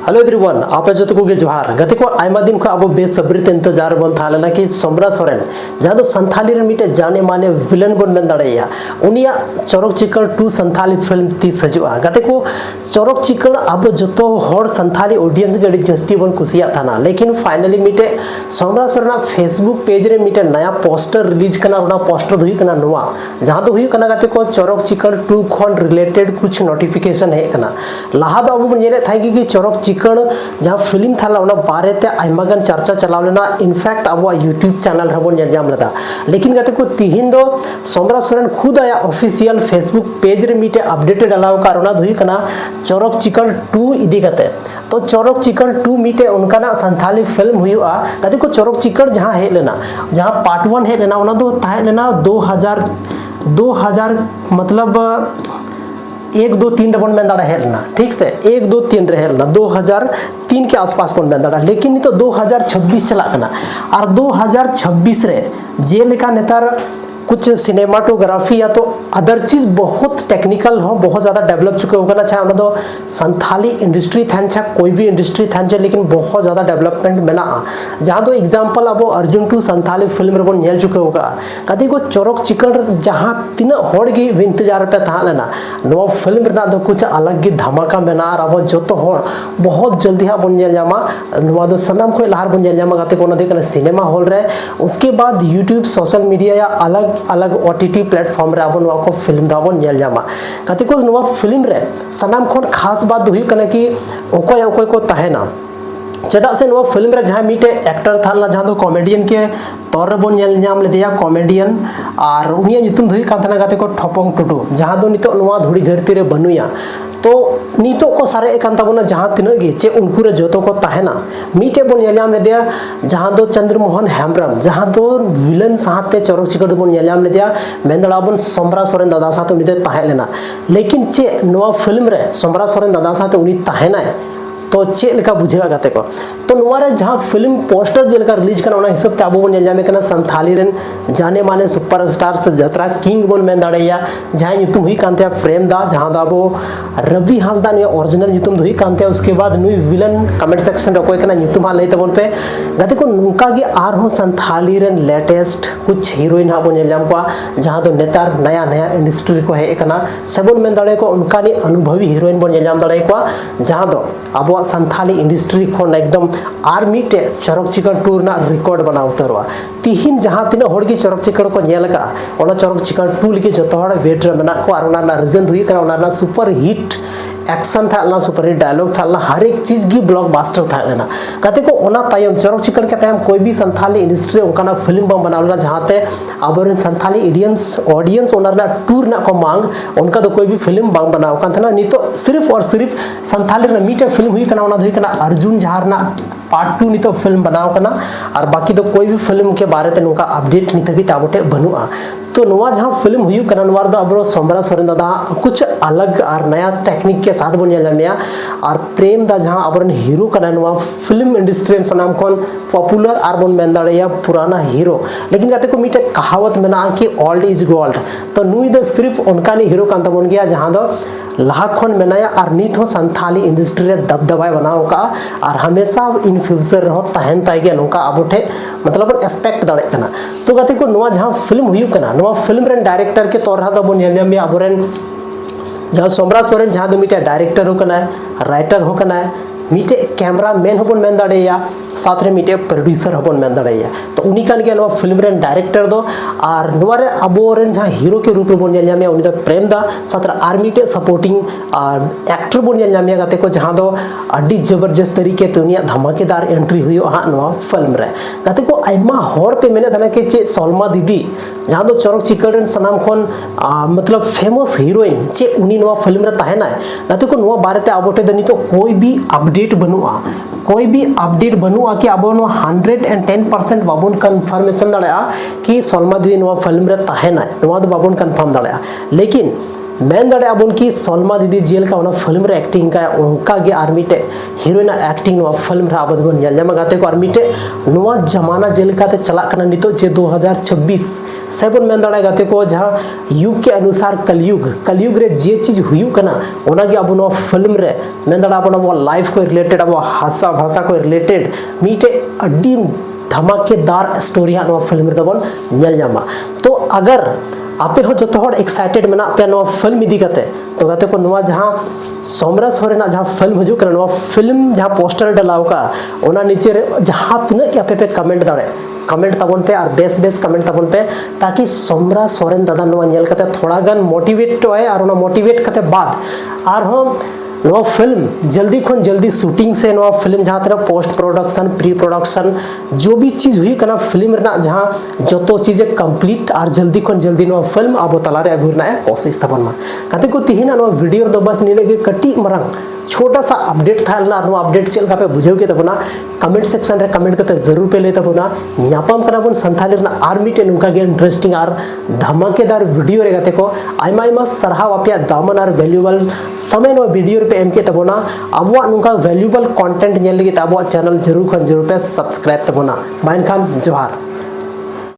Hello everyone आप जो को जोहार गति को आयमा दिन को अब बेसब्री इंतजार बन था लेना कि सोमरा सोरेन जहाँ तो संथाली मीटे जाने माने विलन बन बन दड़ेया उनिया चौरक चिकड़ 2 संथाली फिल्म 30 हजुआ गति को चौरक चिकड़ अब जो हर संथाली ऑडियंस के जस्ती बन कुसिया था ना लेकिन finally मीटे Somra Soren Facebook page रे मीटे नया पोस्टर रिलीज करना उना पोस्टर हुई करना नुआ जहाँ तो हुई करना गति को चौरक चिकड़ 2 खन रिलेटेड कुछ नोटिफिकेशन है करना लहा दो अब नेले था कि चौरक चिकड़ जहाँ फिल्म था ना बारे ते आयमागन चर्चा चलाव लेना इनफैक्ट अब यूट्यूब चैनल हबन जाम लेदा लेकिन गते को तिहिन दो सोमरा सोरेन खुद आया ऑफिशियल फेसबुक पेज रे मीटे अपडेटेड अलाव कारणा धुई कना चौरक चिकड़ 2 इदी गते तो चौरक चिकड़ 2 मीटे उनका ना संथाली फिल्म हुआ गते को चौरक चिकड़ जहाँ है लेना जहाँ पार्ट 1 है लेना उना दो ताहे लेना 2000 मतलब 1 2 3 रबन में दाड़ा हेलना ठीक से 1 2 3 रहेलना 2003 के आसपास बन में दाड़ा लेकिन तो 2026 चला करना और 2026 रे जे लेका नेतार कुछ सिनेमाटोग्राफी या तो अदर चीज बहुत टेक्निकल हो बहुत ज़्यादा डेवलप चुके होगा ना चाहे तो संथाली इंडस्ट्री था चाहे कोई भी इंडस्ट्री था लेकिन बहुत ज़्यादा डेवलपमेंट मेना जहाँ तो एग्जाम्पल अब अर्जुन 2 संथाली फिल्म रे नेल चुके होगा कदी को चौरक चिकड़ जहाँ तीन होड़गी इंतजार पे था लेना नो फिल्म रे दो कुछ अलग ही धमाका मेना और अब जो तो होड़ बहुत जल्दी हाँ बन जामा नो दो सनम को लहार बन जामा कते को ना सिनेमा हॉल रे उसके बाद यूट्यूब सोशल मीडिया या अलग अलग ओटीटी प्लेटफॉर्म रे अब को फिल्म दाबन नेल जामा कते को नुआ फिल्म रे सनाम खन खास बात हुई कने कि ओकोय ओकोय को तहेना चेदा से नुआ फिल्म रे जहां मीटे एक्टर थाला जहां तो कॉमेडियन के तौर बन नेल नाम लेदिया कॉमेडियन और उनिया नितुम धुई कांथना गाते को ठोपंग टुटू जहां दो नितो नुआ धुड़ी धरती रे बनुया तो नितो को सारे एकांता बना जहां तिना गे चे उनको रे जोतो को ताहेना मीटे बन नेल नाम लेदिया जहां दो चंद्रमोहन हेम्ब्रम जहां दो विलन साथे चौरक चिकड़ बन नेल नाम लेदिया मेंदड़ा बन सोमरा सोरेन दादा साथे उनी ताहे लेना लेकिन चे नुआ फिल्म रे सोमरा सोरेन दादा साथे उनी ताहेना तो चे लेका बुझेगा गाते को तो नुआरे जहाँ फिल्म पोस्टर जे लेका रिलीज करना हिसाब ते अब बन जामे कना संथाली रेन जाने माने सुपरस्टार से जतरा किंग बन में दाड़ैया जहाँ नितुम हुई कांते फ्रेम दा जहाँ दा वो रवि हांसदा ने ओरिजिनल नितुम हुई कांते उसके बाद नुई विलन कमेंट सेक्शन रे कोई कना नितुम हा लेते बन पे गाते को नुका की आर हो संथाली रेन लेटेस्ट कुछ हीरोइन हा बन जाम को जहाँ तो नेतार नया नया इंडस्ट्री को है कना सबन में दाड़े को उनका नि अनुभवी हीरोइन बन जाम दाड़े को जहाँ दो अब संथाली इंडस्ट्री खन एकदम आर्मी टे चौरक चिकड़ 2 ना रिकॉर्ड बना उतरवा तिहिन जहाँ तीन होड़ की चौरक चिकड़ को नेल का ओना चौरक चिकड़ 2 लिके जतो होड़ वेट रे मेना को और ना रिजन हुई करा ओना सुपर हिट एक्शन था ना सुपर हिट डायलॉग था हर एक चीज की ब्लॉकबस्टर था लेना कहते को ओना तायम चौरक चिकड़ के तायम कोई भी संथाली इंडस्ट्री उनका ना फिल्म बम बनावला जहाँ ते अब संथाली ऑडियंस ओनर ना टूर ना को मांग उनका तो कोई भी फिल्म बम बनाओ कान था ना नहीं तो सिर्फ और सिर्फ संथाली मीटे फिल्म हुई कना ओना हुई कना अर्जुन जहार ना पार्ट 2 नितो फिल्म बनाओ कना और बाकी तो कोई भी फिल्म के बारे ते नुका अपडेट नित भी ताबोटे बनुआ तो नुआ जहाँ फिल्म हुई कना नुआर दो अब सोमरा सोरेन दादा कुछ अलग और नया टेक्निक के साथ बन जामिया और प्रेम दा जहाँ अब हीरो कना नुआ फिल्म इंडस्ट्री सनाम खन पॉपुलर और बन मेन दाड़ैया पुराना हीरो लेकिन गाते को मीटे कहावत मेना कि ओल्ड इज गोल्ड तो नुई दो सिर्फ उनका नहीं हीरो कांता बन गया जहाँ दो लाहा खन मेनाया और नित हो संथाली इंडस्ट्री रे दबदबाय बनाओ का और हमेशा इन फ्यूचर रहो तहन ताइगे नुका अबोठे मतलब एक्सपेक्ट दाड़े कना तो गाते को नुआ जहाँ फिल्म हुई कना नुआ फिल्म रेन डायरेक्टर के तौर दा बन नेल अबोरेन जहाँ सोमरा सोरेन जहाँ दो मीटे डायरेक्टर हो कना राइटर हो कना मीटे कैमरा मैन होबन मेन दाड़ैया साथ रे मीटे प्रोड्यूसर होबन मेन दाड़ैया तो उनी कान के नो फिल्म रेन डायरेक्टर दो और नोरे अबोरेन जहाँ हीरो के रूप में बन जामिया उनी दो प्रेम दा साथ रे आर मीटे सपोर्टिंग एक्टर बन जामिया गाते को जहाँ दो अड्डी जबरदस्त तरीके ते उनिया धमाकेदार एंट्री हुई हा नो फिल्म रे गाते को आइमा होड़ पे मेने थाना के चे सलमा दीदी जहाँ दो चौरक चिकड़ रेन सनाम खन मतलब फेमस हीरोइन चे उनी नो फिल्म रे ताहेना गाते को नो बारे ते अबोटे दनी तो कोई भी अपडेट बनुआ कोई भी अपडेट बनुआ कि अब 110% बाबुन कंफर्मेशन दाड़ा कि सलमा दीदी नो फिल्म रे ताहेना नो बाबुन कंफर्म दाड़ा लेकिन मेन दाड़े आबन की सलमा दीदी जेलका ओना फिल्म रे एक्टिंग का उनका गे आर मिटे हीरोइन एक्टिंग नो फिल्म रे आबद बन नेल ᱧᱟᱢᱟ गाते को आर मिटे नोआ जमाना जेलका ते चला कना नितो जे 2026 सेवन मेन दाड़े गाते को जहां युग के अनुसार कलयुग रे जे चीज हुयु कना ओना गे आबो नो फिल्म रे मेन दाड़ा आबो लाइफ को रिलेटेड आबो हासा भाषा को रिलेटेड मिटे अड्डी धमाकेदार स्टोरी हा नो फिल्म रे दबन नेल ᱧᱟᱢᱟ। तो अगर आपे हो जो एक्साइटेड मेना पे नो फिल्म इदी कते तो गाते को नोआ जहां सोमरा सोरेना जहां फिल्म हजू कना नोआ फिल्म जहां पोस्टर डलाव का ओना नीचे रे जहां तिना के आपे पे कमेंट दाड़े कमेंट तबन पे और बेस कमेंट तबन पे ताकि सोमरा सोरेन दादा नोआ नेल कते थोड़ा गान मोटिवेट होए और ओना मोटिवेट कते बाद और हम नो फिल्म जल्दी खन जल्दी शूटिंग से नो फिल्म जहां तरह पोस्ट प्रोडक्शन प्री प्रोडक्शन जो भी चीज हुई कना फिल्म रना जहां जतो चीजें कंप्लीट और जल्दी खन जल्दी नो फिल्म अब तलारे अगुरना है कोशिश तबन मा कते को तिहिना नो वीडियो दो बस नीले के कटी मरंग छोटा सा अपडेट था ना नो अपडेट चल का पे बुझेव के तबना कमेंट सेक्शन रे कमेंट करते जरूर पे ले तबना न्यापम कना बन संथाली रना आर्मी टे नुका के इंटरेस्टिंग और धमाकेदार वीडियो रे गाते को आइमा आइमा सरहाव आपिया दामन और वैल्यूएबल समय नो वीडियो पे एम के तबना अबवा नुका वैल्यूएबल कंटेंट नेल लगी तबवा चैनल जरूर खन जरूर पे सब्सक्राइब तबना माइन खान जोहार।